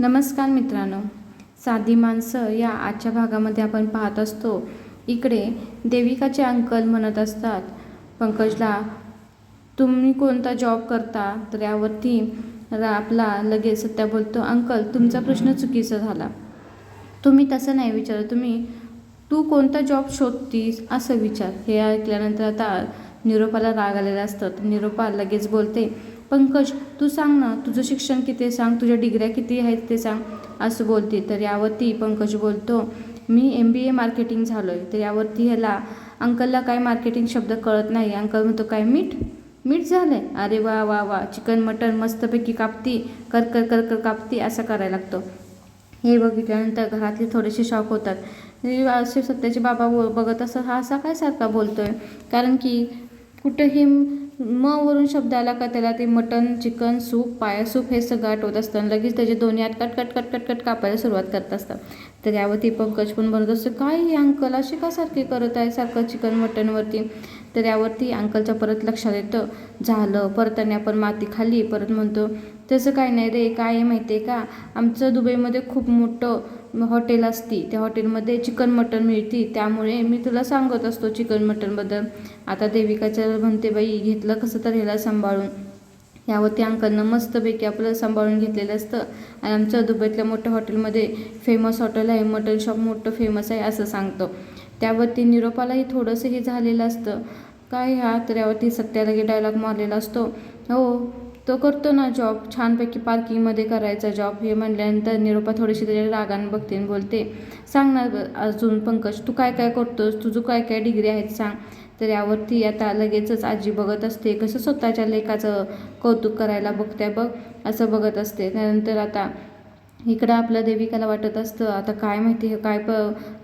नमस्कार मित्रांनो, साधी माणसं या आजच्या भागामध्ये आपण पाहत असतो. इकडे देविकाचे अंकल म्हणत असतात पंकजला, तुम्ही कोणता जॉब करता? तर यावरती आपला लगेच सत्या बोलतो, अंकल तुमचा प्रश्न चुकीचा झाला. तुम्ही तसं नाही विचारत, तू कोणता जॉब शोधतीस असं विचार. हे ऐकल्यानंतर आता निरोपाला राग आलेला असतं. तर निरोपा लगेच बोलते, पंकज तू सांग ना, तुझं शिक्षण किती सांग, तुझ्या डिग्र्या किती आहेत ते सांग असं बोलते. तर यावरती पंकज बोलतो, मी MBA मार्केटिंग झालो आहे. तर यावरती अंकलला काय मार्केटिंग शब्द कळत नाही. अंकल म्हणतो, काय मीठ झालं आहे? अरे वा वा वा, चिकन मटन मस्तपैकी कापती, कर कर कर कर कापती असं करायला लागतो. हे बघितल्यानंतर घरातले थोडेसे शॉक होतात. असे सत्याचे बाबा बघत असं हा असा काय सारखा बोलतोय, कारण की कुठंही वरून शब्द आला का त्याला ते मटन चिकन सूप पाया सूप हे सगळं आठवत असतं. लगेच त्याचे दोन्ही हात cut cut cut cut cut कापायला सुरुवात करत असतात. तर यावरती पंकज पण म्हणत असतं, काय हे अंकल असे का सारखे करत आहे सारखं चिकन मटनवरती. तर यावरती अंकलच्या परत लक्षात येतं, झालं परत त्याने आपण माती खाल्ली. परत म्हणतो, तसं काय नाही रे, काय आहे माहिती आहे का, आमचं दुबईमध्ये खूप मोठं हॉटेल असती, त्या हॉटेलमध्ये चिकन मटन मिळती, त्यामुळे मी तुला सांगत असतो चिकन मटनबद्दल. आता देविकाचं म्हणते, बाई घेतलं कसं तर ह्याला सांभाळून. यावरती अंकलनं मस्तपैकी आपलं सांभाळून घेतलेलं असतं. आणि आमच्या दुबईतल्या मोठ्या हॉटेलमध्ये फेमस हॉटेल आहे, मटन शॉप मोठं फेमस आहे असं सांगतो. त्यावरती निरोपालाही थोडंसं हे झालेलं असतं, काय तर यावरती सत्याला डायलॉग मारलेला असतो, हो तो करतो ना जॉब, छानपैकी पार्किंगमध्ये करायचा जॉब. हे म्हणल्यानंतर निरोपा थोडीशी त्याच्या रागाने बघते आणि बोलते, सांग ना अजून पंकज, तू काय काय करतोस, तुझं काय काय डिग्री आहेत सांग. तर यावरती आता लगेचच आजी बघत असते, कसं स्वतःच्या लेकाचं कौतुक करायला बघते बघ असं बघत असते. त्यानंतर आता इकडं आपलं देविकाला वाटत असतं, आता काय माहिती हे काय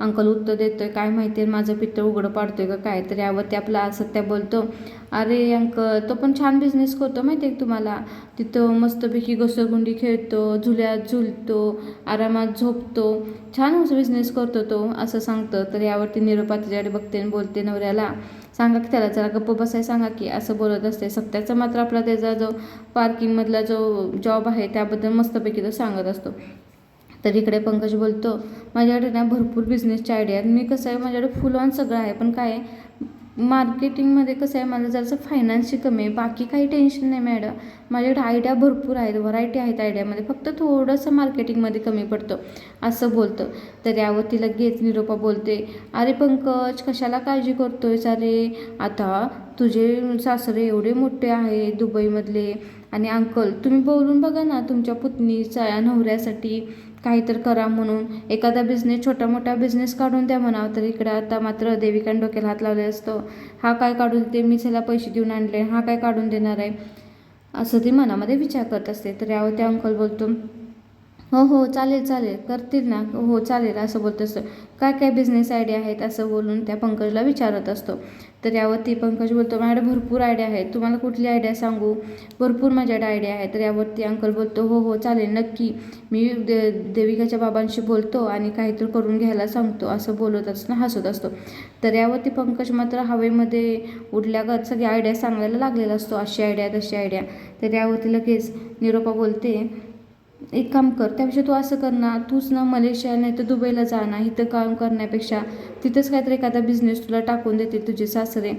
अंकल उत्तर देतोय, काय माहिती माझं पित्त उघडं पाडतोय का काय. तर यावरती आपला सत्या बोलतो, अरे अंकल तो पण छान बिझनेस करतो माहिती आहे तुम्हाला, तिथं मस्तपैकी घसरगुंडी खेळतो, झुल्यात झुलतो, आरामात झोपतो, छान बिझनेस करतो तो असं सांगतं. तर यावरती निरोपा तिच्याकडे बघते आणि बोलते नवऱ्याला, सांगा की त्याला जरा गप्प बसाय सांगा की असं बोलत असते. सत्याचा मात्र आपला त्याचा जो पार्किंगमधला जो जॉब आहे त्याबद्दल मस्तपैकी तो सांगत असतो. तर इकडे पंकज बोलतो, माझ्याकडे ना भरपूर बिझनेसची आयडिया आहेत, मी कसं आहे माझ्याकडे फुल ऑन सगळं आहे, पण काय आहे मार्केटिंगमध्ये कसं आहे मला जरासं फायनान्सची कमी आहे, बाकी काही टेन्शन नाही मॅडम, माझ्याकडे आयडिया भरपूर आहेत, व्हरायटी आहेत आयडियामध्ये, फक्त थोडंसं मार्केटिंगमध्ये कमी पडतं असं बोलतं. तर यावरती लगेच निरोपा बोलते, अरे पंकज कशाला काळजी करतोयस, अरे आता तुझे सासरे एवढे मोठे आहे दुबईमधले, आणि अंकल तुम्ही बोलून बघा ना तुमच्या पुतणीच्या नवऱ्यासाठी काही तर करा म्हणून, एखादा बिझनेस छोटा मोठा बिझनेस काढून द्या म्हणावं. तर इकडं आता मात्र देविकाने डोक्याला हात लावले असतो, हा काय काढून देते, मी त्याला पैसे देऊन आणले, हा काय काढून देणार आहे असं ती मनामध्ये विचार करत असते. तर यावर त्या अंकल बोलतो, हो हो चालेल चालेल करतील ना, हो चालेल असं बोलत असतं, काय काय बिझनेस आयडिया आहेत असं बोलून त्या पंकजला विचारत असतो. तर यावरती पंकज बोलतो, माझ्याकडे भरपूर आयडिया आहेत, तुम्हाला कुठली आयडिया सांगू, भरपूर माझ्याकडे आयडिया आहे. तर यावरती अंकल बोलतो, हो हो चालेल नक्की, मी देविकाच्या बाबांशी बोलतो आणि काहीतरी करून घ्यायला सांगतो असं बोलत असताना हसत असतो. तर यावरती पंकज मात्र हवेमध्ये उडल्यागत सगळी आयडिया सांगायला लागलेला असतो, अशी आयडिया तशी आयडिया. तर यावरती लगेच निरोपा बोलते, एक काम कर, त्यापेक्षा तू असं कर ना, तूच ना मलेशिया नाही तर दुबईला जा ना, इथं काम करण्यापेक्षा तिथंच काहीतरी एखादा बिझनेस तुला टाकून देते तुझे सासरे.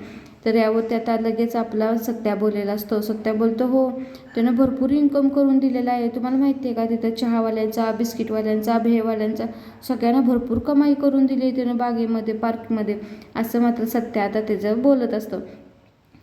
तर यावर आता लगेच आपला सत्या बोललेला असतो. सत्या बोलतो, हो त्यानं भरपूर इन्कम करून दिलेला आहे, तुम्हाला माहिती आहे का, तिथं चहावाल्यांचा बिस्किटवाल्यांचा भेळवाल्यांचा सगळ्यांना भरपूर कमाई करून दिली आहे त्यानं बागेमध्ये पार्कमध्ये असं मात्र सत्या आता त्याचं बोलत असतं.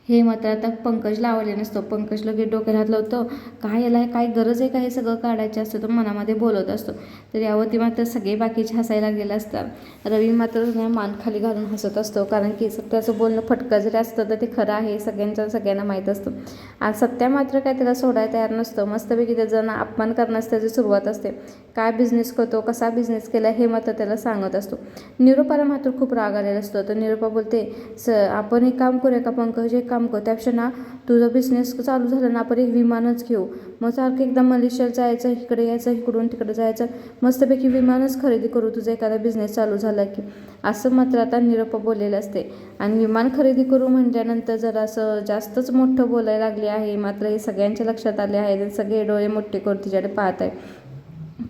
हे मात्र आता पंकजला आवडले नसतं. पंकज लगेच डोक्याला हात लावतो, काय याला काय गरज आहे का हे सगळं काढायचं असतं, तो मनामध्ये बोलत असतो. तर यावरती मात्र सगळे बाकीचे हसायला लागलेले असतात. रवी मात्र मान खाली घालून हसत असतो, कारण की सत्याचं बोलणं फटका जरी असतं तर ते खरं आहे सगळ्यांना माहीत असतं. आज सत्या मात्र काय त्याला सोडायला तयार नसतं, मस्तपैकी त्याचा ना अपमान करण्यास त्याची सुरुवात असते. काय बिझनेस करतो, कसा बिझनेस केला हे मात्र त्याला सांगत असतो. निरोपाला मात्र खूप राग आलेला असतो. तर निरोपा बोलते, आपण एक काम करूया का पंकज, एक काम कर, त्यापेक्षा ना तुझा बिझनेस चालू झाला ना आपण एक विमानच घेऊ, मग सारखं एकदा मलेशियात जायचं, इकडे यायचं, इकडून तिकडे जायचं, मस्तपैकी विमानच खरेदी करू तुझा एखादा बिझनेस चालू झाला की, असं मात्र आता निरोपा बोललेलं असते. आणि विमान खरेदी करू म्हटल्यानंतर जरा असं जास्तच मोठं बोलायला लागले आहे. मात्र हे सगळ्यांच्या लक्षात आले आहे, सगळे डोळे मोठे करून तिच्याकडे पाहत आहे.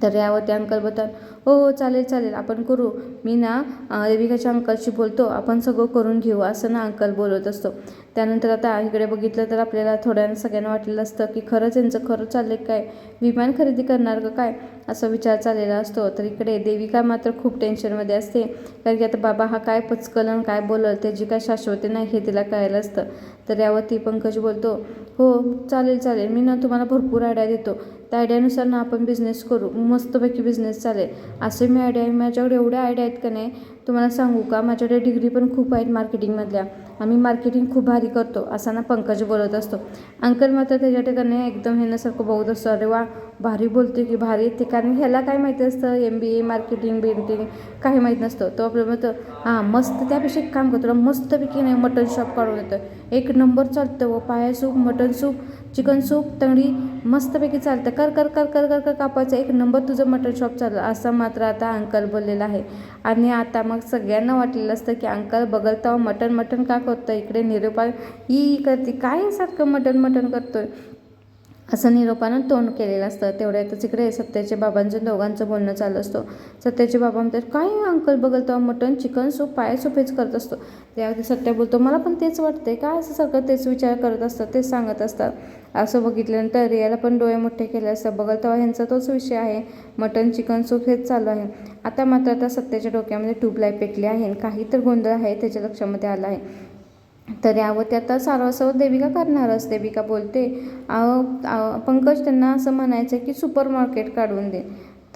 तर यावरती अंकल बोलतात, हो हो चालेल चालेल, आपण करू. मी ना देविकाच्या अंकलशी बोलतो, आपण सगळं करून घेऊ, असं ना अंकल बोलत असतो. त्यानंतर आता इकडे बघितलं तर आपल्याला थोड्या सगळ्यांना वाटलेलं असतं की खरंच यांचं खरं चाललं काय, विमान खरेदी करणार का काय, असा विचार चाललेला असतो. तर इकडे देविका मात्र खूप टेन्शनमध्ये असते, कारण की आता बाबा हा काय पचकलन काय बोलल, त्याची काय शाश्वती नाही हे तिला कळायला असतं. तर यावरती पंकज बोलतो, हो चालेल चालेल, मी ना तुम्हाला भरपूर आयडिया देतो, त्या आयडियानुसार ना आपण बिझनेस करू, मस्तपैकी बिझनेस चालेल. असे मी आयडिया, माझ्याकडे एवढ्या आयडिया आहेत का नाही तुम्हाला सांगू का, माझ्याकडे डिग्री पण खूप आहेत मार्केटिंगमधल्या, आम्ही मार्केटिंग खूप भारी करतो, असा ना पंकज बोलत असतो. अंकल मात्र त्याच्या ठिकाणी एकदम हेण्यासारखं बघत असतो, अरे वा भारी बोलते की भारी येते, कारण ह्याला काय माहिती असतं MBA मार्केटिंग बेंटिंग काही माहीत नसतं. तो आपलं म्हणतो हां मस्त, त्यापेक्षा एक काम करतो, मस्तपैकी नाही मटन शॉप काढून येतं, एक नंबर चालतं व पाया soup mutton soup chicken soup तंगडी मस्तपैकी चालतं, कर कर कर कर कर कर कापायचं, एक नंबर तुझं मटन शॉप चाललं, असं मात्र आता अंकल बोललेलं आहे. आणि आता मग सगळ्यांना वाटलेलं असतं की अंकल बघलता मटन मटन का करतं, इकडे निरूपा ही करते काय सारखं मटन मटन करतोय, असं निरोपानं तोंड केलेलं असतं. तेवढ्यातच इकडे सत्याचे बाबांचं दोघांचं बोलणं चालू असतं. सत्याचे बाबा म्हणतात, काय अंकल बघल तेव्हा मटन चिकन सूप पाया सूप हेच करत असतो. त्यावरती सत्या बोलतो, मला पण तेच वाटतंय, काय असं सगळं तेच विचार करत असतात, तेच सांगत असतात. असं बघितल्यानंतर रियाला पण डोळे मोठे केले असतात, बघल तेव्हा ह्यांचा तोच विषय आहे, मटन चिकन सूप हेच चालू आहे. आता मात्र आता सत्याच्या डोक्यामध्ये ट्यूबलाईट पेटली आहे, काही तर गोंधळ आहे त्याच्या लक्षामध्ये आला आहे. तर यावरती आता सारवासावर देविका करणारच. देविका बोलते, पंकज त्यांना असं म्हणायचं की सुपर मार्केट काढून दे.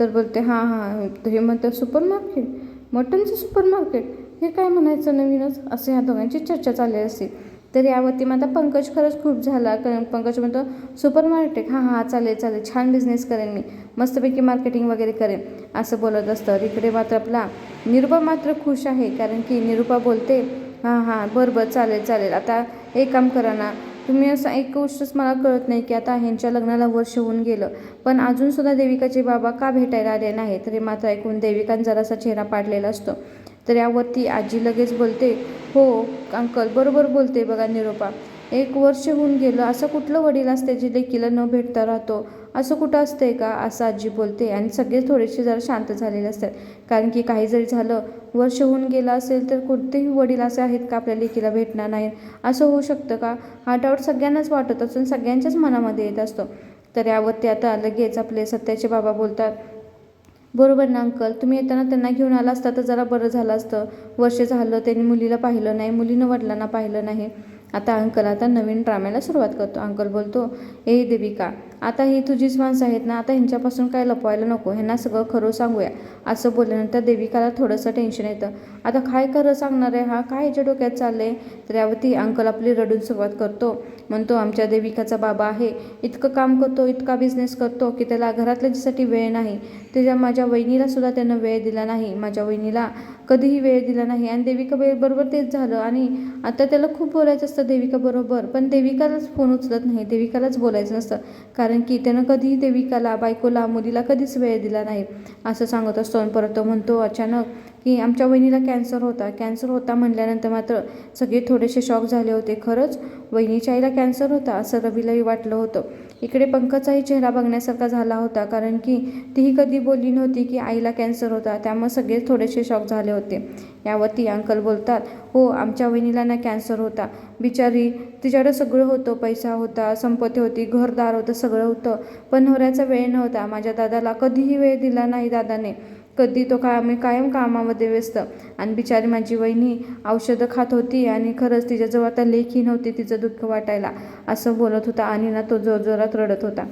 तर बोलते हां हां, हे म्हणतं सुपर मार्केट, मटनचं सुपर मार्केट, हे काय म्हणायचं नवीनच, असं ह्या दोघांची चर्चा चालली असते. तर यावरती मग आता पंकज खरंच खूप झाला, कारण पंकज म्हणतो सुपर मार्केट हां हां चालेल चालेल, छान बिझनेस करेन मी, मस्तपैकी मार्केटिंग वगैरे करेन, असं बोलत असतं. इकडे मात्र आपला निरूपा मात्र खुश आहे, कारण की निरूपा बोलते हां हां बरं बरं चालेल चालेल, आता एक काम करा ना तुम्ही, असं एक गोष्टच मला कळत नाही की आता ह्यांच्या लग्नाला वर्ष होऊन गेलं, पण अजूनसुद्धा देविकाचे बाबा का भेटायला आले नाही. तरी मात्र ऐकून देविकान जरासा चेहरा पाडलेला असतो. तर यावरती आजी लगेच बोलते, हो अंकल बरोबर बोलते बघा निरूपा, 1 वर्ष होऊन गेलं, असं कुठलं वडील असते जे लेकीला न भेटता राहतो, असं कुठं असतंय का, असं आजी बोलते. आणि सगळे थोडेसे जरा शांत झालेले असतात, कारण की काही जरी झालं, वर्ष होऊन गेलं असेल तर कोणतेही वडील असे आहेत का आपल्या लेकीला भेटणार नाही, असं होऊ शकतं का, हा डाऊट सगळ्यांनाच वाटत असून सगळ्यांच्याच मनामध्ये येत असतो. तर यावरती आता लगेच आपले सत्याचे बाबा बोलतात, बरोबर ना अंकल, तुम्ही येताना त्यांना घेऊन आला असता तर जरा बरं झालं असतं, वर्ष झालं त्यांनी मुलीला पाहिलं नाही, मुलीनं वडिलांना पाहिलं नाही. आता अंकल आता नवीन ड्राम्याला सुरुवात करतो. अंकल बोलतो, ए देविका, आता ही तुझीच माणसं आहेत ना, आता ह्यांच्यापासून काय लपवायला नको, ह्यांना सगळं खरं सांगूया. असं बोलल्यानंतर देविकाला थोडंसं टेन्शन येतं, आता काय खरं सांगणार आहे हा, काय ह्याच्या डोक्यात चाललं आहे. तर यावरती अंकल आपली रडून सुरुवात करतो, म्हणतो आमच्या देविकाचा बाबा आहे, इतकं काम करतो, इतका बिझनेस करतो की त्याला घरातल्यासाठी वेळ नाही, त्याच्या माझ्या वहिनीला सुद्धा त्यानं वेळ दिला नाही, माझ्या वहिनीला कधीही वेळ दिला नाही. आणि देविका बरोबर तेच झालं, आणि आता त्याला खूप बोलायचं असतं देविका बरोबर, पण देविकालाच फोन उचलत नाही, देविकालाच बोलायचं नसतं, कारण की त्यानं कधीही देविकाला बायकोला मुलीला कधीच वेळ दिला नाही, असं सांगत असतो. आणि परत तो म्हणतो अचानक की आमच्या वहिनीला कॅन्सर होता म्हणल्यानंतर मात्र सगळे थोडेसे शॉक झाले होते, खरंच वहिनीच्या आईला कॅन्सर होता, असं रवीलाही वाटलं होतं. इकडे पंकजचाही चेहरा बघण्यासारखा झाला होता, कारण की तीही कधी बोलली नव्हती की आईला कॅन्सर होता, त्यामुळे सगळे थोडेसे शॉक झाले होते. यावरती अंकल बोलतात, हो आमच्या वहिनीला ना कॅन्सर होता, बिचारी तिच्याकडे सगळं होतं, पैसा होता, संपत्ती होती, घरदार होतं, सगळं होतं, पण नवऱ्याचा वेळ नव्हता. माझ्या दादाला कधीही वेळ दिला नाही दादाने, कधी तो आम्ही कायम कामामध्ये व्यस्त, आणि बिचारी माझी वहिनी औषधं खात होती, आणि खरंच तिच्याजवळ आता लेखी नव्हती तिचं दुःख वाटायला, असं बोलत होता. आणि ना तो जोरजोरात रडत होता.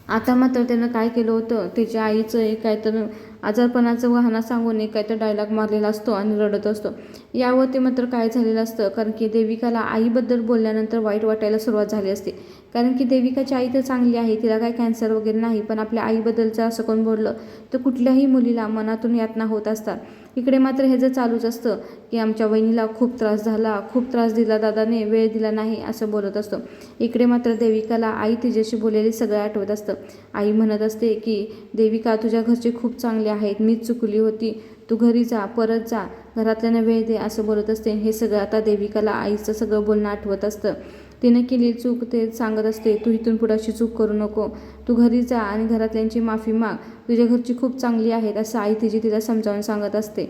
आता मात्र त्यानं काय केलं होतं, त्याच्या आईचं एक काय तर आजारपणाचं वाहना सांगून एक काय तर डायलॉग मारलेला असतो आणि रडत असतो. यावरती मात्र काय झालेलं असतं, कारण की देविकाला आईबद्दल बोलल्यानंतर वाईट वाटायला सुरुवात झाली असते, कारण की देविकाची आई तर चांगली आहे, तिला काय कॅन्सर वगैरे नाही, पण आपल्या आईबद्दलचं असं कोण बोललं तर कुठल्याही मुलीला मनातून यातना होत असतात. इकडे मात्र हे जर चालूच असतं की आमच्या वहिनीला खूप त्रास झाला, खूप त्रास दिला दादाने, वेळ दिला नाही, असं बोलत असतो. इकडे मात्र देविकाला आई तिच्याशी बोललेली सगळं आठवत असतं. आई म्हणत असते की देविका तुझ्या घरचे खूप चांगले आहेत, मीच चुकली होती, तू घरी जा, परत जा, घरातल्यांना वेळ दे, असं बोलत असते. हे सगळं आता देविकाला आईचं सगळं बोलणं आठवत असतं. तिने केलेली चूक ते सांगत असते. तू इथून पुढे अशी चूक करू नको, तू घरी जा आणि घरातल्यांची माफी माग, तुझ्या घरची खूप चांगली आहेत असं आई तिची तिला समजावून सांगत असते.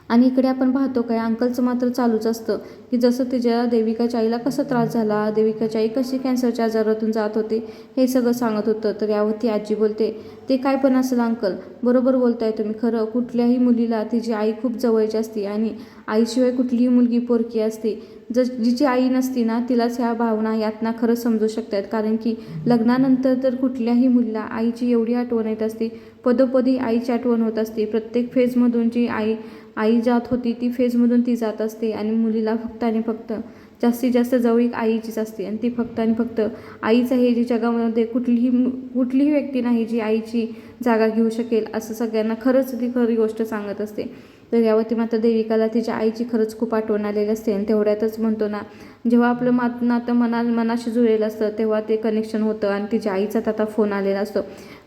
आणि इकडे आपण पाहतो काय अंकलचं मात्र चालूच असतं की जसं तिच्या देविकाच्या आईला कसा त्रास झाला, देविकाची आई कशी कॅन्सरच्या आजारातून जात होती हे सगळं सांगत होतं. तर यावरती आजी बोलते, ते काय पण असेल अंकल, बरोबर बोलताय तुम्ही. खरं कुठल्याही मुलीला तिची आई खूप जवळची असते आणि आईशिवाय कुठलीही मुलगी पोरकी असते. जिची आई नसती ना तिलाच ह्या भावना यातना खरंच समजू शकतात. कारण की लग्नानंतर तर कुठल्याही मुलीला आईची एवढी आठवण येत असते, पदोपदी आईची आठवण होत असते. प्रत्येक फेजमधून जी आई जात होती ती फेजमधून ती जात असते आणि मुलीला फक्त आणि फक्त जास्तीत जास्त जवळीक आईचीच असते आणि ती फक्त आणि फक्त आईच आहे जी जगामध्ये कुठलीही व्यक्ती नाही जी आईची जागा घेऊ शकेल असं सगळ्यांना खरंच ती खरी गोष्ट सांगत असते. तर यावरती मात्र देविकाला तिच्या आईची खरंच खूप आठवण आलेली असते. आणि तेवढ्यातच म्हणतो ना, जेव्हा आपलं नातं मनाशी जुळलेलं असतं तेव्हा ते कनेक्शन होतं आणि तिच्या आईचा आता फोन आलेला असतो.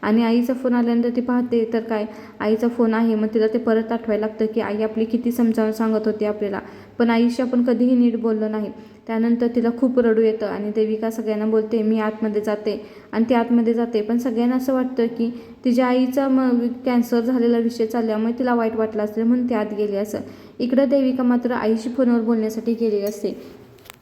आणि आईचा फोन आल्यानंतर ती पाहते तर काय आईचा फोन आहे. मग तिला ते परत आठवायला लागतं की आई आपली किती समजावून सांगत होती आपल्याला, पण आईशी आपण कधीही नीट बोललो नाही. त्यानंतर तिला खूप रडू येतं आणि देविका सगळ्यांना बोलते मी आतमध्ये जाते. आणि ती आतमध्ये जाते, पण सगळ्यांना असं वाटतं की तिच्या आईचा कॅन्सर झालेला विषय चालल्यामुळे तिला वाईट वाटलं असेल म्हणून ती आत गेली असं. इकडं देविका मात्र आईशी फोनवर बोलण्यासाठी गेलेली असते.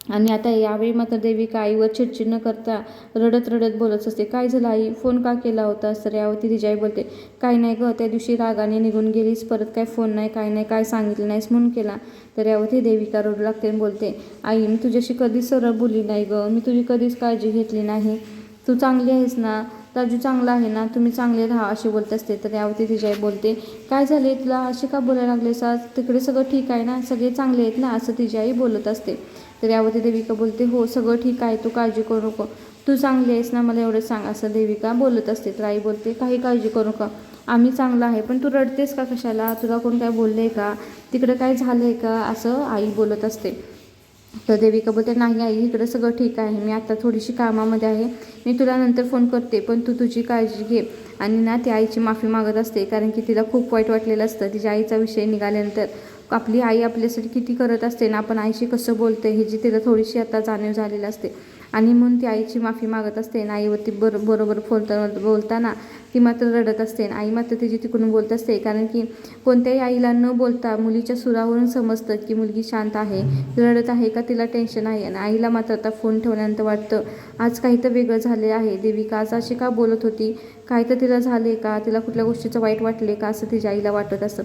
आणि आता यावेळी मात्र देविका आईवर चिडचिड न करता रडत रडत बोलत असते. काय झालं आई, फोन का केला होतास? तर यावरती तिची आई बोलते, काय नाही गं, त्या दिवशी रागाने निघून गेलीस, परत काय फोन नाही काय नाही, काय सांगितलं नाहीस म्हणून केला. तर यावरती देविका रडू लागते आणि बोलते, आई मी तुझ्याशी कधीच सरळ बोलली नाही गं, मी तुझी कधीच काळजी घेतली नाही, तू चांगली आहेस ना, राजू चांगला आहे ना, तुम्ही चांगले राहा अशी बोलत असते. तर यावरती तिची आई बोलते, काय झाले तुला असे का बोलायला लागलेस आज, तिकडे सगळं ठीक आहे ना, सगळे चांगले आहेत ना असं तिची आई बोलत असते. तर यावरती देविका बोलते, हो सगळं ठीक आहे, तू काळजी करू नको, तू चांगली आहेस ना, मला एवढं सांग असं देविका बोलत असते. तर आई बोलते, काही काळजी करू नका, आम्ही चांगलं आहे, पण तू रडतेस का कशाला, तुला कोण काय बोललं आहे का, तिकडं काय झालं आहे का असं आई बोलत असते. तर देविका बोलते, नाही आई इकडं सगळं ठीक आहे, मी आता थोडीशी कामामध्ये आहे, मी तुला नंतर फोन करते, पण तू तुझी काळजी घे. आणि ना ती आईची माफी मागत असते कारण की तिला खूप वाईट वाटलेलं असतं. तिच्या आईचा विषय निघाल्यानंतर आपली आई आपल्यासाठी किती करत असते ना, आपण आईशी कसं बोलते हे जी तिला थोडीशी आता जाणीव झालेली असते. आणि म्हणून ती आईची माफी मागत असते आणि आईवरती बरोबर बोलताना ती मात्र रडत असते. आणि आई मात्र तिची तिकडून बोलत असते कारण की कोणत्याही आईला न बोलता मुलीच्या सुरावरून समजतं की मुलगी शांत आहे, रडत आहे का तिला टेन्शन आहे. आणि आईला मात्र आता फोन ठेवल्यानंतर वाटतं आज काही तर वेगळं झाले आहे, देविका आज अशी का बोलत होती, काय तर तिला झाले का, तिला कुठल्या गोष्टीचं वाईट वाटले का असं तिच्या आईला वाटत असतं.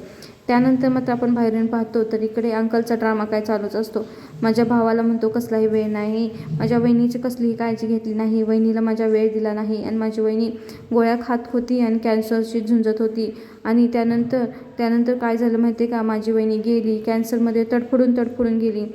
त्यानंतर मात्र आपण बाहेरून पाहतो तर इकडे अंकलचा ड्रामा काय चालूच असतो. माझ्या भावाला म्हणतो कसलाही वेळ नाही, माझ्या वहिनीची कसलीही काळजी घेतली नाही, वहिनीला माझा वेळ दिला नाही, आणि माझी वहिनी गोळ्या खात होती आणि कॅन्सरशी झुंजत होती. आणि त्यानंतर काय झालं माहिती आहे का, माझी वहिनी गेली कॅन्सरमध्ये तडफडून गेली.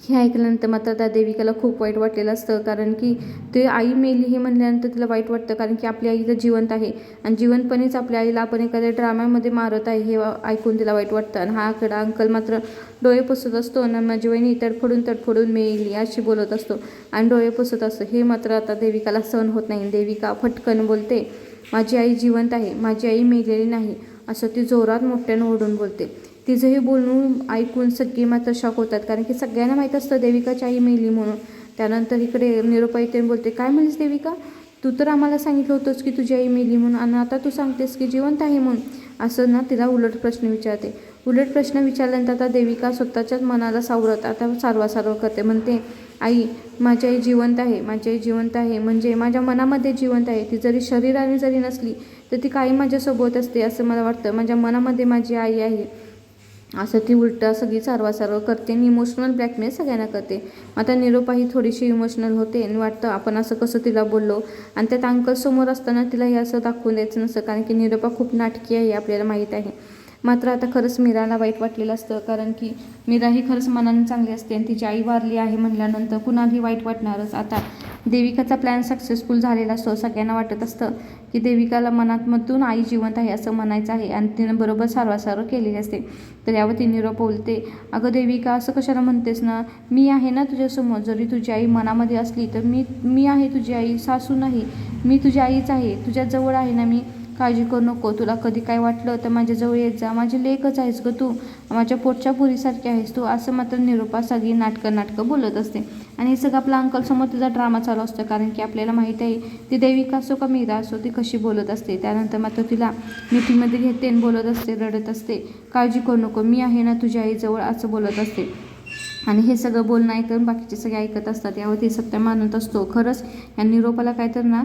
हे ऐकल्यानंतर मात्र त्या देविकाला खूप वाईट वाटलेलं असतं कारण की ते आई मेली हे म्हणल्यानंतर तिला वाईट वाटतं कारण की आपली आई तर जिवंत आहे आणि जिवंतपणेच आपल्या आईला आपण एखाद्या ड्राम्यामध्ये मारत आहे हे ऐकून तिला वाईट वाटतं. आणि हा आकडा अंकल मात्र डोळे पुसत असतो आणि माझी वहिनी तडफडून मेली अशी बोलत असतो आणि डोळे पुसत असतो. हे मात्र आता देविकाला सहन होत नाही. देविका फटकन बोलते, माझी आई जिवंत आहे, माझी आई मेलेली नाही असं ती जोरात मोठ्यानं ओरडून बोलते. तिचं हे बोलणं ऐकून सगळी मात्र शॉक होतात कारण की सगळ्यांना माहीत असतं देविकाची आई मेली म्हणून. त्यानंतर इकडे निरोपा येते बोलते, काय म्हणलीस देविका, तू तर आम्हाला सांगितलं होतंस की तुझी आई मेली म्हणून आणि आता तू सांगतेस की जिवंत आहे म्हणून, असं ना तिला उलट प्रश्न विचारते. उलट प्रश्न विचारल्यानंतर आता देविका स्वतःच्याच मनाला सावरत आता सारवा करते. म्हणते, आई माझी आई जिवंत आहे, माझी आई जिवंत आहे म्हणजे माझ्या मनामध्ये जिवंत आहे, ती जरी शरीराने जरी नसली तर ती काही माझ्यासोबत असते असं मला वाटतं, माझ्या मनामध्ये माझी आई आहे असं ती उलटा सगळी सारवा करते आणि इमोशनल ब्लॅकमेल सगळ्यांना करते. आता निरोपा ही थोडीशी इमोशनल होते आणि वाटतं आपण असं कसं तिला बोललो. आणि त्यात अंकल समोर असताना तिला हे असं दाखवून द्यायचं नसतं कारण की निरोपा खूप नाटकी आहे आपल्याला माहीत आहे. मात्र आता खरंच मीराला वाईट वाटलेलं असतं कारण की मीरा ही खरंच मनाने चांगली असते आणि तिची आई वारली आहे म्हणल्यानंतर कुणालाही वाईट वाटणारच. आता देविकाचा प्लॅन सक्सेसफुल झालेला असतो. सगळ्यांना वाटत असतं की देविकाला मनातमधून आई जिवंत आहे असं म्हणायचं आहे आणि तिनं बरोबर सारवा केलेली असते. तर यावर निरोप बोलते, अगं देविका असं कशाला म्हणतेस ना, मी आहे ना तुझ्यासमोर, जरी तुझी आई मनामध्ये असली तर मी आहे तुझी आई, सासू नाही, मी तुझी आईच आहे, तुझ्याजवळ आहे ना मी, काळजी करू नको. तुला कधी काय वाटलं तर माझ्याजवळ येत जा. माझी लेकच आहेस गं तू, माझ्या पोटच्या पुरीसारखी आहेस तू. असं मात्र निरूपा सगळी नाटकं बोलत असते. आणि हे सगळं आपल्या अंकलसमोर तिचा ड्रामा चालू असतो, कारण की आपल्याला माहीत आहे ती देविका असो का मीरा असो ती कशी बोलत असते. त्यानंतर मात्र तिला मिठीमध्ये घेते आणि बोलत असते, रडत असते, काळजी करू नको, मी आहे ना तुझ्या आईजवळ, असं बोलत असते. आणि हे सगळं बोलणं ऐकून बाकीचे सगळे ऐकत असतात. यावरती सत्य मानत असतो, खरंच या निरोपाला काय तर ना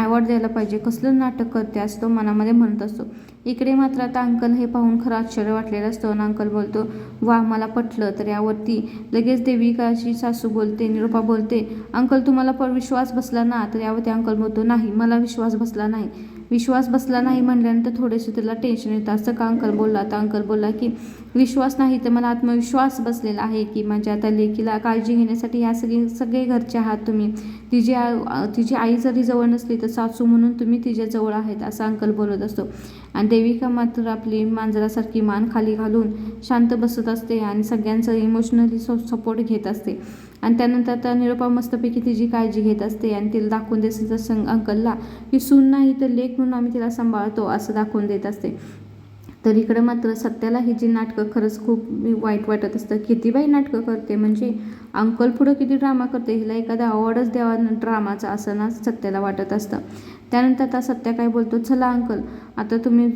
अवॉर्ड द्यायला पाहिजे, कसलं नाटक करते असं तो मनामध्ये म्हणत असतो. इकडे मात्र आता अंकल हे पाहून खरं आश्चर्य वाटलेलं असतं आणि अंकल बोलतो, वा मला पटलं. तर यावरती लगेच देविकाची सासू बोलते, निरोपा बोलते, अंकल तुम्हाला पण विश्वास बसला ना. तर यावरती अंकल बोलतो, नाही मला विश्वास बसला नाही. विश्वास बसला नाही म्हणल्यानंतर थोडेसे त्याला टेन्शन येतं. असं का अंकल बोलला. तर अंकल बोलला की विश्वास नाही तर मला आत्मविश्वास बसलेला आहे की माझ्या आता लेकीला काळजी घेण्यासाठी ह्या सगळे घरचे आहात तुम्ही. तिची आई जरी जवळ नसली तर सासू म्हणून तुम्ही तिच्या जवळ आहेत, असं अंकल बोलत असतो. आणि देविका मात्र आपली मांजरासारखी मान खाली घालून शांत बसत असते आणि सगळ्यांचं इमोशनली सपोर्ट घेत असते. आणि त्यानंतर आता निरूपा मस्तपैकी तिची काळजी घेत असते आणि तिला दाखवून देत असते अंकलला की सून नाही तर लेक म्हणून आम्ही तिला सांभाळतो, असं दाखवून देत असते. तर इकडं मात्र सत्याला ही जी नाटकं खरंच खूप वाईट वाटत असतं. किती बाई नाटकं करते, म्हणजे अंकल पुढं किती ड्रामा करते, हिला एखादा अवॉर्डच द्यावा ड्रामाचा, असं ना सत्याला वाटत असतं. त्यानंतर आता सत्या काय बोलतो, चला अंकल आता तुम्ही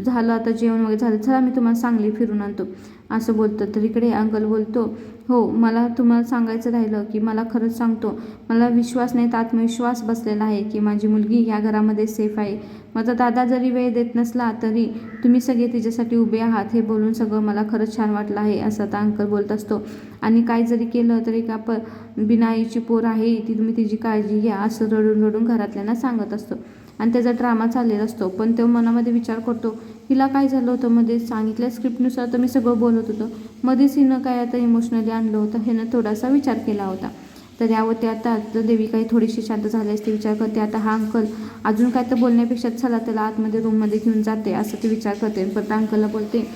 झालं, आता जेवण वगैरे झालं, चला मी तुम्हाला सांगली फिरून आणतो, असं बोलतं. तर इकडे अंकल बोलतो, हो मला तुम्हाला सांगायचं राहिलं की मला खरंच सांगतो, मला विश्वास नाही तर आत्मविश्वास बसलेला आहे की माझी मुलगी ह्या घरामध्ये सेफ आहे. माझा दादा जरी वेळ देत नसला तरी तुम्ही सगळे तिच्यासाठी उभे आहात, हे बोलून सगळं मला खरंच छान वाटलं आहे, असं आता अंकल बोलत असतो. आणि काय जरी केलं तरी का बिना आईची पोर आहे ती, तुम्ही तिची काळजी घ्या, असं रडून रडून घरातल्यांना सांगत असतो. आणि त्याचा ड्रामा चाललेला असतो. पण तो मनामध्ये विचार करतो, हिला काय झालं होतं, मध्ये सांगितल्या स्क्रिप्टनुसार तर मी सगळं बोलत होतं, मध्येच हिनं काय आता इमोशनली आणलं होतं, ह्यानं थोडासा विचार केला होता. तर यावरती आता देविकाही थोडीशी शांत झाली असते, विचार करते आता हा अंकल अजून काय तर बोलण्यापेक्षा चला त्याला आतमध्ये रूममध्ये घेऊन जाते, असं ते विचार करते. पण अंकलला बोलते,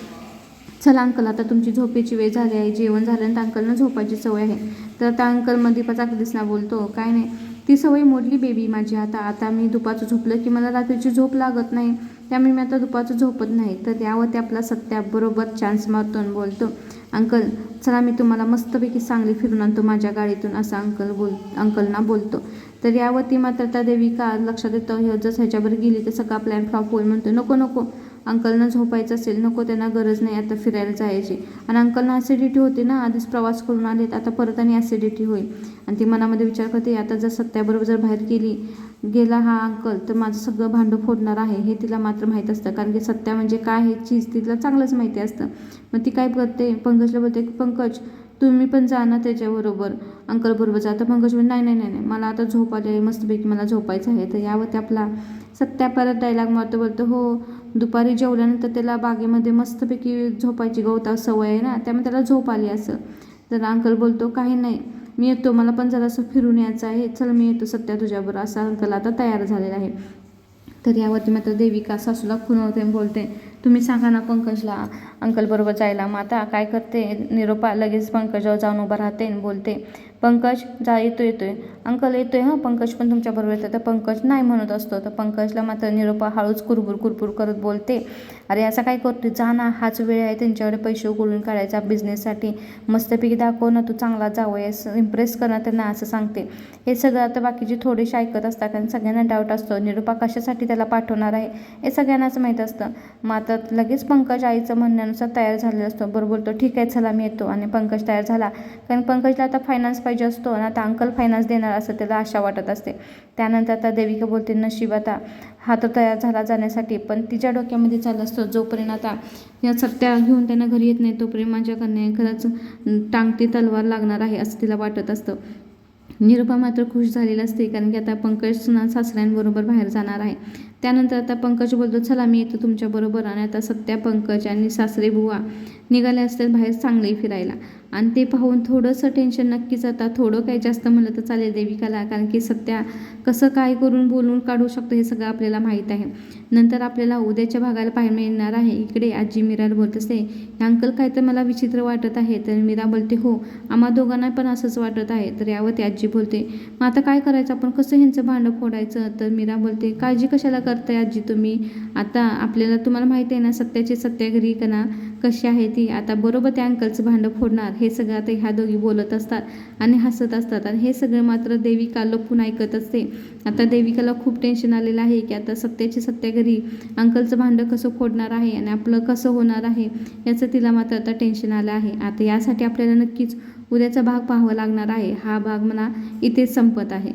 चला अंकल आता तुमची झोपेची वेळ झाली आहे, जेवण झाल्यानंतर अंकलनं झोपायची सवय आहे. तर आता अंकल मधीपाचा दिसना बोलतो, काय नाही ती सवय मोडली बेबी माझी, आता मी दुपारचं झोपलं की मला रात्रीची झोप लागत नाही, त्यामुळे मी आता दुपारचं झोपत नाही. तर यावरती आपला सत्या बरोबर चान्स मारतो आणि बोलतो, अंकल चला मी तुम्हाला मस्तपैकी सांगली फिरून आणतो माझ्या गाडीतून, असं अंकलना बोलतो. तर यावरती मात्र त्या देविका लक्षात येतं, जसं ह्याच्यावर गेली तर सगळा प्लॅन फ्लॉप होईल. म्हणतो नको नको, अंकलना झोपायचं असेल नको, त्यांना गरज नाही आता फिरायला जायची. आणि अंकलना ॲसिडिटी होते ना, आधीच प्रवास करून आलेत, आता परत आणि ॲसिडिटी होईल. आणि ती मनामध्ये विचार करते, आता जर सत्याबरोबर जर बाहेर गेला हा अंकल तर माझं सगळं भांडं फोडणार आहे, हे तिला मात्र माहीत असतं. कारण की सत्या म्हणजे काय हे चीज तिला चांगलंच माहिती असतं. मग ती काय करते, पंकजला बोलते, पंकज तुम्ही पण जा ना त्याच्याबरोबर, अंकलबरोबर जा. तर पंकज म्हणजे नाही नाही नाही मला आता झोप आली आहे, मस्तपैकी मला झोपायचं आहे. तर यावरती आपला सत्या परत डायलॉग मारतो, बोलतो, हो दुपारी जेवल्यानंतर त्याला बागेमध्ये मस्तपैकी झोपायची गवता सवय आहे ना, त्यामुळे त्याला झोप आली असं. तर अंकल बोलतो, काही नाही मी येतो, मला पण जरासं फिरून यायचं आहे, चल मी येतो सत्या तुझ्याबरोबर, असा अंकल आता तयार झालेला आहे. तर यावरती मात्र देविका सासूला खुणवते आणि बोलते, तुम्ही सांगा ना पंकजला अंकलबरोबर जायला. मग आता काय करते निरोपा, लगेच पंकजावर जाऊन उभा राहते आणि बोलते, पंकज जा, येतोय अंकल येतोय, हां पंकज पण तुमच्याबरोबर येतं. तर पंकज नाही म्हणत असतो. तर पंकजला मात्र निरोपा हळूच कुरबुर करत बोलते, अरे असं काय करते, जा ना, हाच वेळ आहे त्यांच्याकडे पैसे उकळून काढायचा बिझनेससाठी, मस्तपैकी दाखव ना तू चांगला जावयास, इम्प्रेस करणार त्यांना, असं सांगते. हे सगळं आता बाकीचे थोडेसे ऐकत असतात, कारण सगळ्यांना डाऊट असतो निरोपा कशासाठी त्याला पाठवणार आहे हे सगळ्यांनाच माहीत असतं. मग आता लगेच पंकज आईचं म्हणण्यानुसार तयार झालेला असतो. बरोबर बोलतो, ठीक आहे चला मी येतो. आणि पंकज तयार झाला, कारण पंकजला आता फायनान्स पाहिजे असतो आणि आता अंकल फायनान्स देणार असं त्याला आशा वाटत असते. त्यानंतर आता देविका बोलते, नशीब आता हा तर तयार झाला जाण्यासाठी, पण तिच्या डोक्यामध्ये चाललं असतं, जोपर्यंत आता या सत्या घेऊन त्यांना घरी येत नाही तोपर्यंत माझ्याकडनं खरंच टांगती तलवार लागणार आहे, असं तिला वाटत असतं. निरूपा मात्र खुश झालेली असते, कारण की आता पंकज सासऱ्यांबरोबर बाहेर जाणार आहे. त्यानंतर आता पंकज बोलतो, चला मी येतो तुमच्याबरोबर. आणि आता सत्या, पंकज आणि सासरे बुवा निघाले असतात बाहेर चांगले फिरायला. आणि ते पाहून थोडंसं टेन्शन नक्कीच आता थोडं काही जास्त म्हणलं तर चालेल देविकाला, कारण की सत्या कसं काय करून बोलून काढू शकतो हे सगळं आपल्याला माहीत आहे. नंतर आपल्याला उद्याच्या भागाला पाहायला मिळणार आहे. इकडे आजी मीराला बोलत असते, हे अंकल काय तर मला विचित्र वाटत आहे. तर मीरा बोलते, हो आम्हा दोघांना पण असंच वाटत आहे. तर यावरती आजी बोलते, मग आता काय करायचं, आपण कसं ह्यांचं भांडं फोडायचं. तर मीरा बोलते, काळजी कशाला करताय आजी तुम्ही, आता आपल्याला तुम्हाला माहिती आहे ना सत्याची सत्या घरी कणा कशी आहे ती, आता बरोबर त्या अंकलचं भांडं फोडणार. हे सगळं आता ह्या दोघी बोलत असतात आणि हसत असतात आणि हे सगळं मात्र देविका लपून ऐकत असते. आता देविकाला खूप टेन्शन आलेलं आहे की आता सत्याची सत्या घरी अंकलचं भांडं कसं फोडणार आहे आणि आपलं कसं होणार आहे याचं तिला मात्र आता टेन्शन आलं आहे. आता यासाठी आपल्याला नक्कीच उद्याचा भाग पाहावा लागणार आहे. हा भाग म्हणा इथेच संपत आहे.